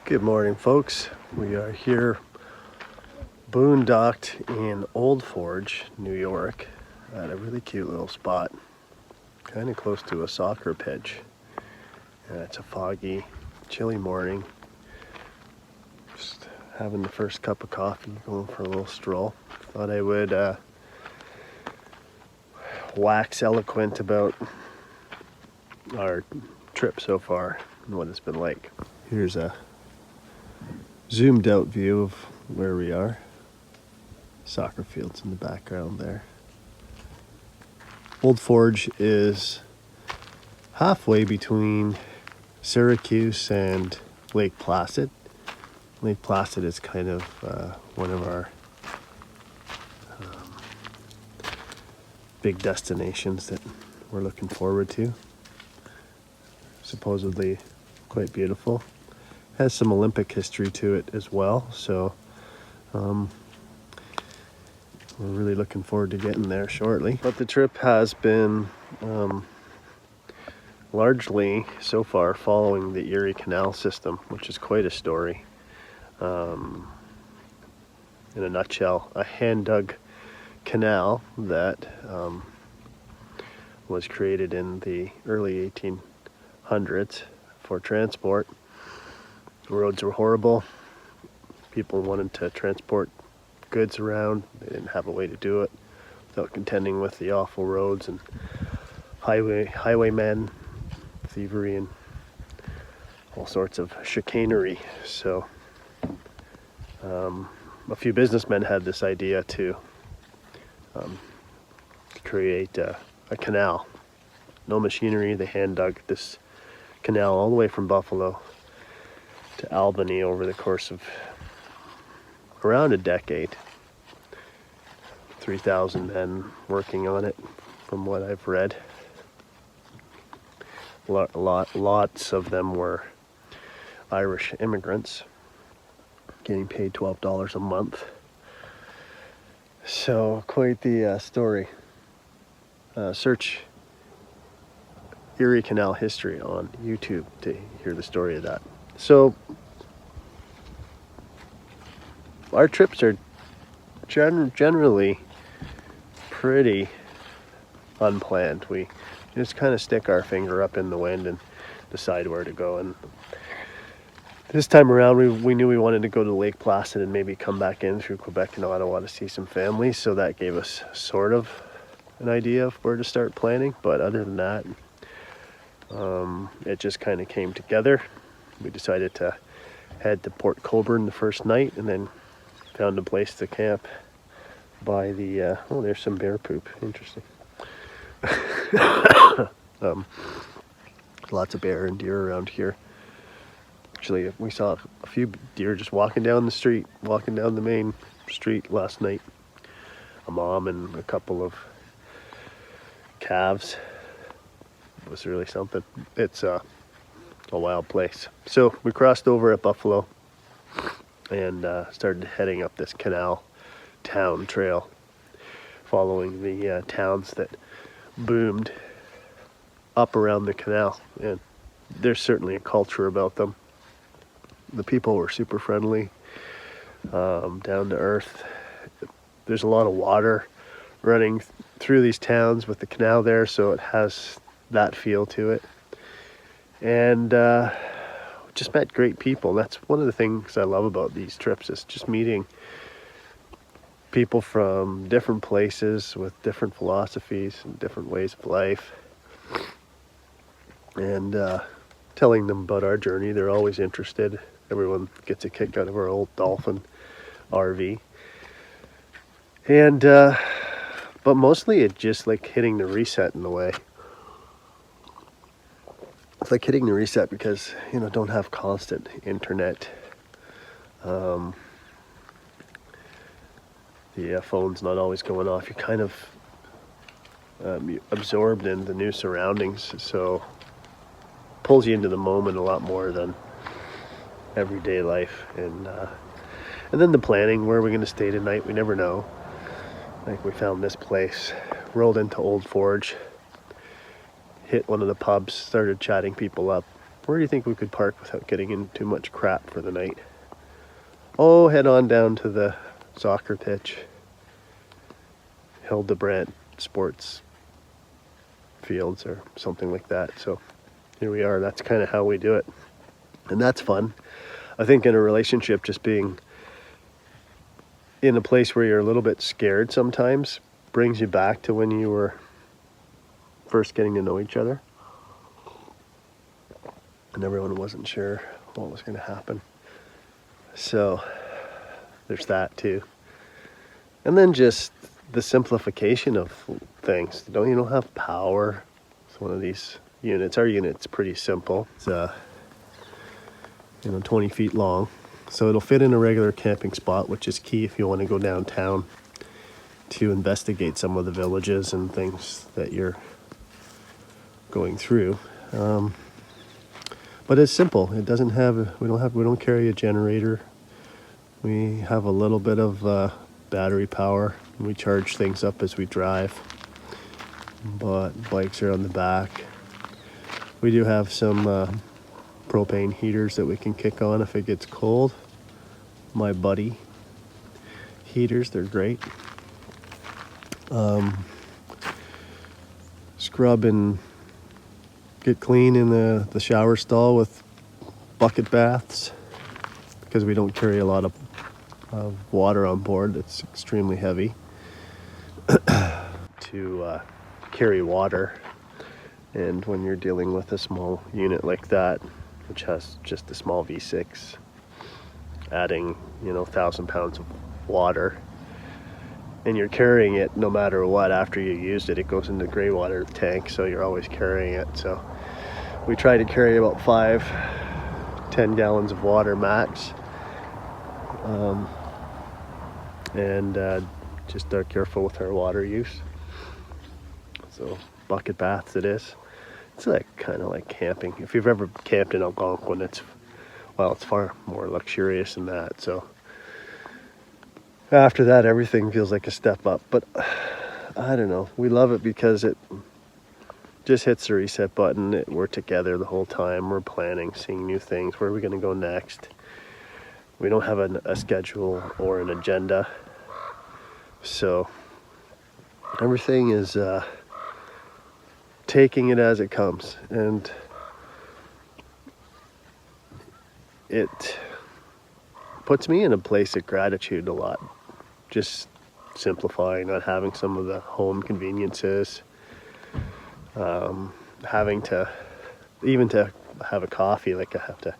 Good morning, folks. We are here boondocked in Old Forge, New York, at a really cute little spot, kind of close to a soccer pitch. It's a foggy, chilly morning. Just having the first cup of coffee, going for a little stroll. Thought I would wax eloquent about our trip so far and what it's been like. Here's a zoomed out view of where we are. Soccer fields in the background there. Old Forge is halfway between Syracuse and Lake Placid. Lake Placid is kind of one of our big destinations that we're looking forward to. Supposedly quite beautiful. Has some Olympic history to it as well, so we're really looking forward to getting there shortly. But the trip has been largely so far following the Erie Canal system, which is quite a story. In a nutshell, a hand-dug canal that was created in the early 1800s for transport. The roads were horrible. People wanted to transport goods around. They didn't have a way to do it without contending with the awful roads and highwaymen, thievery, and all sorts of chicanery. So a few businessmen had this idea to create a canal. No machinery. They hand dug this canal all the way from Buffalo to Albany over the course of around a decade. 3,000 men working on it, from what I've read. Lots of them were Irish immigrants, getting paid $12 a month. So quite the story. Search Erie Canal history on YouTube to hear the story of that. So our trips are generally pretty unplanned. We just kind of stick our finger up in the wind and decide where to go. And this time around, we knew we wanted to go to Lake Placid and maybe come back in through Quebec and Ottawa to see some family. So that gave us sort of an idea of where to start planning. But other than that, it just kind of came together. We decided to head to Port Colborne the first night, and then found a place to camp by the oh, there's some bear poop. Interesting. Lots of bear and deer around here. Actually, we saw a few deer just walking down the main street last night. A mom and a couple of calves. It was really something. It's a wild place. So we crossed over at Buffalo and started heading up this canal town trail, following the towns that boomed up around the canal. And there's certainly a culture about them. The people were super friendly, down to earth. There's a lot of water running through these towns with the canal there, so it has that feel to it. And just met great people. That's one of the things I love about these trips, is just meeting people from different places with different philosophies and different ways of life, and telling them about our journey. They're always interested. Everyone gets a kick out of our old Dolphin RV. And but mostly it's just like hitting the reset in a way. It's like hitting the reset because, don't have constant internet. The phone's not always going off. You're kind of absorbed in the new surroundings, so pulls you into the moment a lot more than everyday life. And then the planning, where are we going to stay tonight? We never know. Like, we found this place, rolled into Old Forge, hit one of the pubs, started chatting people up, where do you think we could park without getting into too much crap for the night? Oh, head on down to the soccer pitch, Hildebrand Sports Fields or something like that. So here we are. That's kind of how we do it, and that's fun. I think in a relationship, just being in a place where you're a little bit scared sometimes brings you back to when you were first getting to know each other, and everyone wasn't sure what was going to happen. So there's that too. And then just the simplification of things. You don't have power. It's one of these units. Our unit's pretty simple. It's 20 feet long. So it'll fit in a regular camping spot, which is key if you want to go downtown to investigate some of the villages and things that you're going through. But it's simple. It doesn't have, we don't carry a generator. We have a little bit of battery power. We charge things up as we drive, but bikes are on the back. We do have some propane heaters that we can kick on if it gets cold. My buddy heaters, they're great. Scrub and get clean in the shower stall with bucket baths, because we don't carry a lot of water on board. That's extremely heavy to carry water, and when you're dealing with a small unit like that, which has just a small V6, adding 1,000 pounds of water, and you're carrying it no matter what. After you used it, it goes into the gray water tank, so you're always carrying it. So we try to carry about 5-10 gallons of water max, and just are careful with our water use. So bucket baths it is. It's kind of like camping. If you've ever camped in Algonquin, it's far more luxurious than that. So after that, everything feels like a step up. But I don't know. We love it because it just hits the reset button. We're together the whole time. We're planning, seeing new things. Where are we going to go next? We don't have a schedule or an agenda. So everything is taking it as it comes. And it puts me in a place of gratitude a lot. Just simplifying, not having some of the home conveniences, having to have a coffee, I have to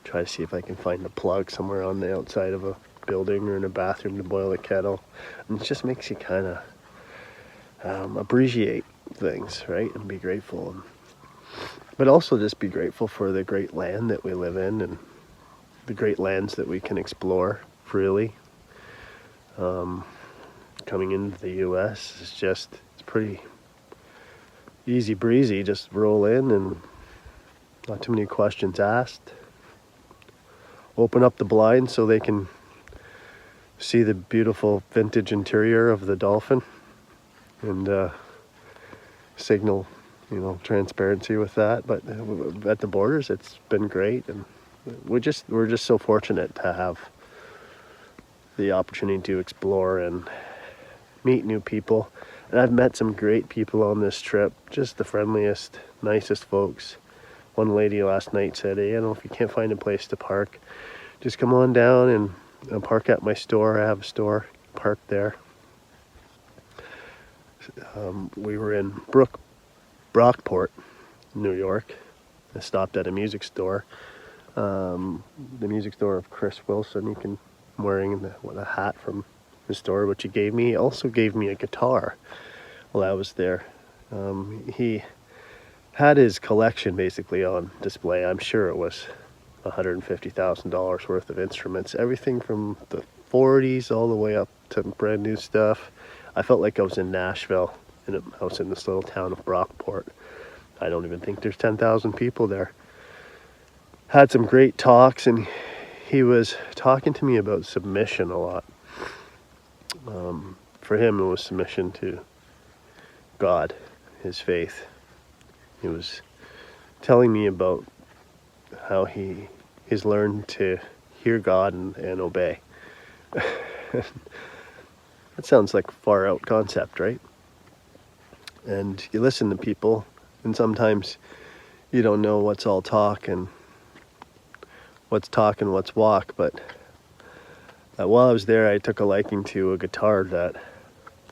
try to see if I can find a plug somewhere on the outside of a building or in a bathroom to boil a kettle. And it just makes you kind of appreciate things, right? And be grateful. But also just be grateful for the great land that we live in and the great lands that we can explore freely. Coming into the US it's pretty easy breezy. Just roll in and not too many questions asked. Open up the blinds so they can see the beautiful vintage interior of the Dolphin, and signal transparency with that. But at the borders, it's been great, and we're just so fortunate to have the opportunity to explore and meet new people. And I've met some great people on this trip, just the friendliest, nicest folks. One lady last night said, hey, if you can't find a place to park, just come on down and park at my store. I have a store, park there. We were in Brockport, New York. I stopped at a music store, the music store of Chris Wilson. I'm wearing a hat from his store, which he gave me. He also gave me a guitar while I was there. He had his collection basically on display. I'm sure it was $150,000 worth of instruments, everything from the 40s all the way up to brand new stuff. I felt like I was in Nashville, and I was in this little town of Brockport. I don't even think there's 10,000 people there. Had some great talks, and he was talking to me about submission a lot. For him, it was submission to God, his faith. He was telling me about how he's learned to hear God and obey. That sounds like a far out concept, right? And you listen to people, and sometimes you don't know what's all talk and what's walk. But while I was there, I took a liking to a guitar that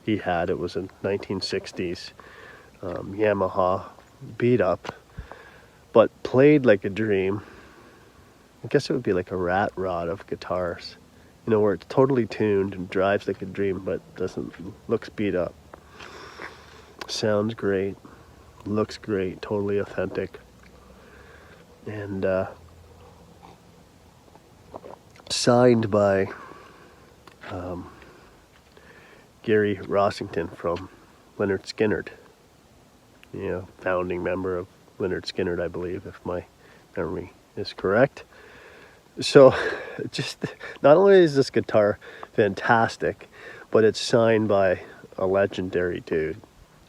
he had. It was a 1960s Yamaha beat up, but played like a dream. I guess it would be like a rat rod of guitars, you know, where it's totally tuned and drives like a dream, but looks beat up. Sounds great, looks great, totally authentic. And signed by Gary Rossington from Lynyrd Skynyrd, you know, founding member of Lynyrd Skynyrd, I believe, if my memory is correct. So just not only is this guitar fantastic, but it's signed by a legendary dude,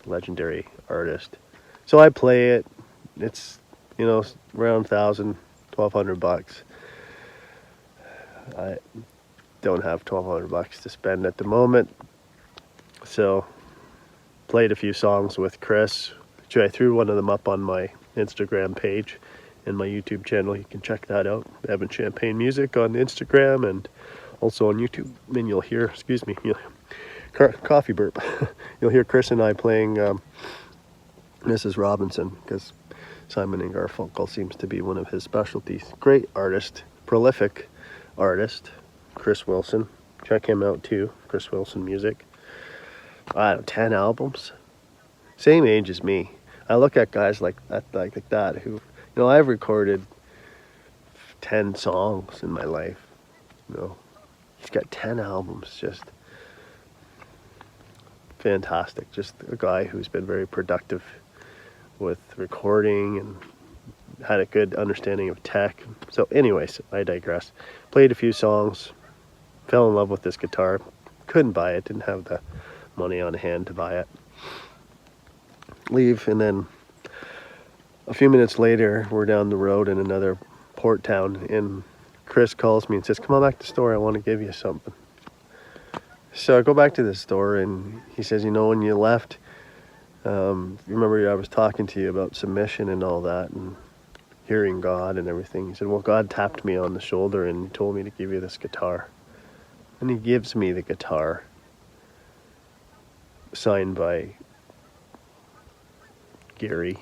legendary artist. So I play it. It's, you know, around $1,200. I don't have $1,200 to spend at the moment. So played a few songs with Chris. Actually, I threw one of them up on my Instagram page and my YouTube channel. You can check that out. Evan Champagne Music on Instagram and also on YouTube. And you'll hear, excuse me, coffee burp. You'll hear Chris and I playing Mrs. Robinson, because Simon and Garfunkel seems to be one of his specialties. Great artist, prolific artist, Chris Wilson. Check him out too, Chris Wilson Music. I don't know, 10 albums. Same age as me. I look at guys like that who, you know, I've recorded 10 songs in my life. You know, he's got 10 albums. Just fantastic. Just a guy who's been very productive with recording and had a good understanding of tech. So anyways, I digress. Played a few songs, fell in love with this guitar. Couldn't buy it, didn't have the money on hand to buy it. Leave, and then a few minutes later, we're down the road in another port town, and Chris calls me and says, come on back to the store, I want to give you something. So I go back to the store, and he says, you know, when you left, remember I was talking to you about submission and all that, and hearing God and everything. He said, well, God tapped me on the shoulder and told me to give you this guitar. And he gives me the guitar, signed by Gary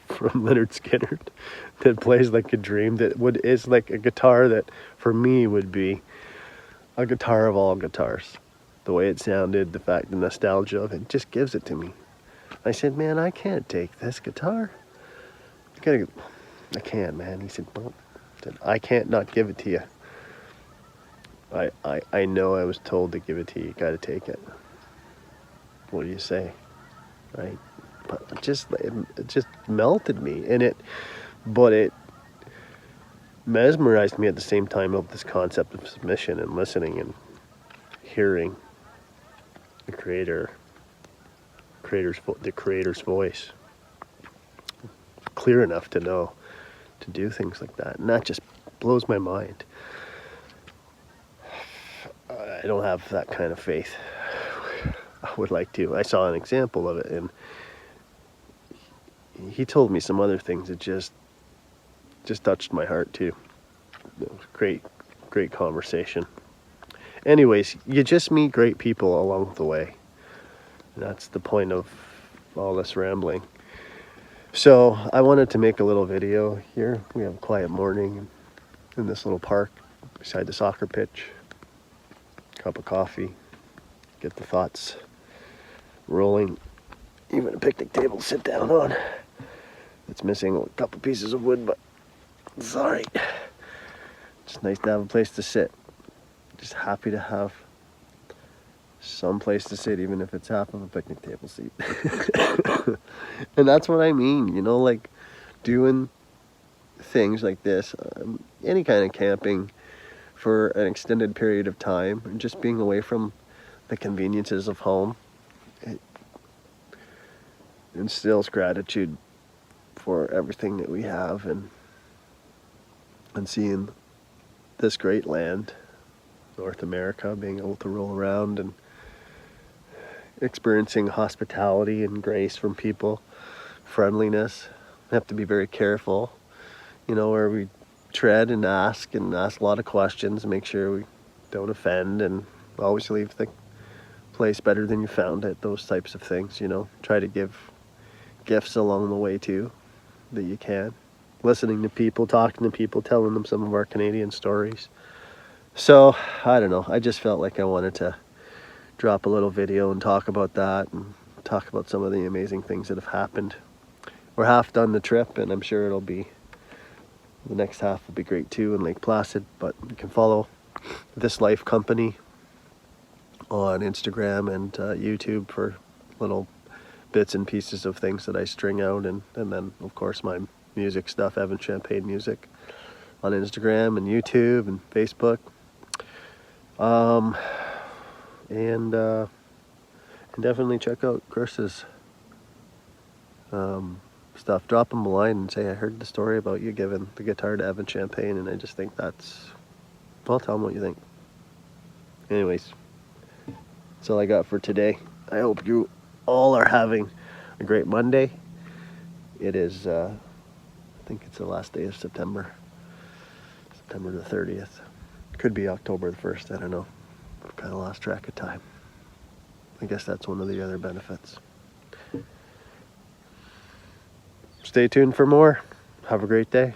from Lynyrd Skynyrd, that plays like a dream, is like a guitar that for me would be a guitar of all guitars. The way it sounded, the nostalgia of it, just gives it to me. I said, man, I can't take this guitar. I can't, man. He said, well, I can't not give it to you. I know I was told to give it to you. You got to take it. What do you say? Right? But it just melted me, but it mesmerized me at the same time of this concept of submission and listening and hearing the creator's voice clear enough to know to do things like that, and that just blows my mind. I don't have that kind of faith. I would like to. I saw an example of it, and he told me some other things that just touched my heart too. It was great conversation. Anyways, you just meet great people along the way. And that's the point of all this rambling. So I wanted to make a little video here. We have a quiet morning in this little park beside the soccer pitch. Cup of coffee, get the thoughts rolling. Even a picnic table to sit down on. It's missing a couple pieces of wood, but it's all right. It's nice to have a place to sit. Just happy to have some place to sit, even if it's half of a picnic table seat. And that's what I mean, you know, like doing things like this, any kind of camping for an extended period of time, and just being away from the conveniences of home. It instills gratitude for everything that we have, and and seeing this great land, North America, being able to roll around and experiencing hospitality and grace from people, friendliness. We have to be very careful, where we tread and ask a lot of questions, make sure we don't offend, and always leave the place better than you found it, those types of things. Try to give gifts along the way too, that you can. Listening to people, talking to people, telling them some of our Canadian stories. So, I don't know, I just felt like I wanted to drop a little video and talk about that, and talk about some of the amazing things that have happened. We're half done the trip, and I'm sure the next half will be great too in Lake Placid. But you can follow This Life Company on Instagram and YouTube for little bits and pieces of things that I string out, and then of course my music stuff, Evan Champagne Music, on Instagram and YouTube and Facebook. And definitely check out Chris's stuff. Drop him a line and say, I heard the story about you giving the guitar to Evan Champagne, and I just think well, tell him what you think. Anyways, that's all I got for today. I hope you all are having a great Monday. It is, I think it's the last day of September the 30th. Could be October the 1st, I don't know. I've kind of lost track of time. I guess that's one of the other benefits. Stay tuned for more. Have a great day.